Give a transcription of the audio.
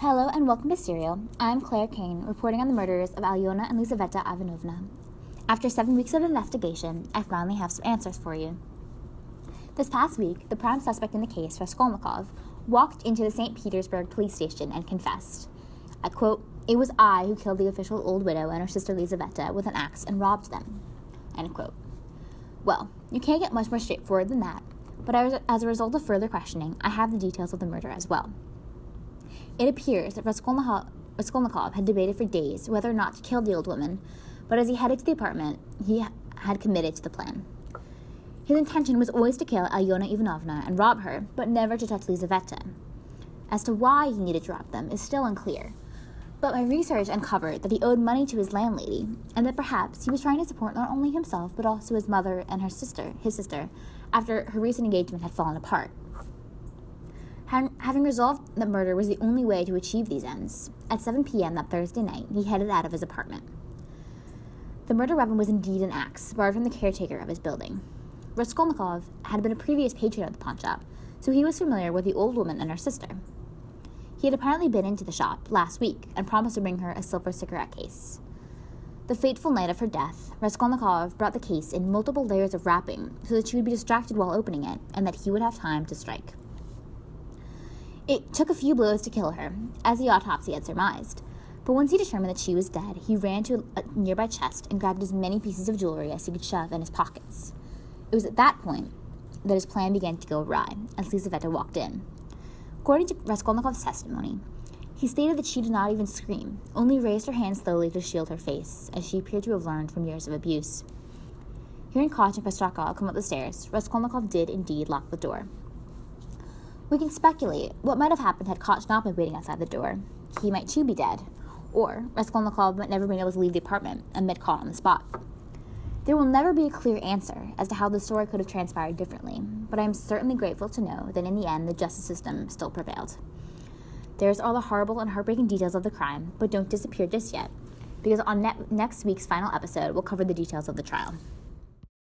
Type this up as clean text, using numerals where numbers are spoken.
Hello and welcome to Serial. I'm Claire Kane, reporting on the murders of Alyona and Lizaveta Ivanovna. After 7 weeks of investigation, I finally have some answers for you. This past week, the prime suspect in the case, Raskolnikov, walked into the St. Petersburg police station and confessed. I quote, "It was I who killed the official old widow and her sister Lizaveta with an axe and robbed them." End quote. Well, you can't get much more straightforward than that, but as a result of further questioning, I have the details of the murder as well. It appears that Raskolnikov had debated for days whether or not to kill the old woman, but as he headed to the apartment, he had committed to the plan. His intention was always to kill Alyona Ivanovna and rob her, but never to touch Lizaveta. As to why he needed to rob them is still unclear, but my research uncovered that he owed money to his landlady, and that perhaps he was trying to support not only himself, but also his mother and his sister, after her recent engagement had fallen apart. Having resolved that murder was the only way to achieve these ends, at 7 p.m. that Thursday night, he headed out of his apartment. The murder weapon was indeed an axe, borrowed from the caretaker of his building. Raskolnikov had been a previous patron of the pawnshop, so he was familiar with the old woman and her sister. He had apparently been into the shop last week and promised to bring her a silver cigarette case. The fateful night of her death, Raskolnikov brought the case in multiple layers of wrapping so that she would be distracted while opening it and that he would have time to strike. It took a few blows to kill her, as the autopsy had surmised, but once he determined that she was dead, he ran to a nearby chest and grabbed as many pieces of jewelry as he could shove in his pockets. It was at that point that his plan began to go awry, as Lizaveta walked in. According to Raskolnikov's testimony, he stated that she did not even scream, only raised her hand slowly to shield her face, as she appeared to have learned from years of abuse. Hearing Koch and Pestrakov come up the stairs, Raskolnikov did indeed lock the door. We can speculate what might have happened had Koch not been waiting outside the door. He might too be dead, or Raskolnikov might never been able to leave the apartment and met caught on the spot. There will never be a clear answer as to how the story could have transpired differently, but I am certainly grateful to know that in the end the justice system still prevailed. There's all the horrible and heartbreaking details of the crime, but don't disappear just yet, because on next week's final episode we'll cover the details of the trial.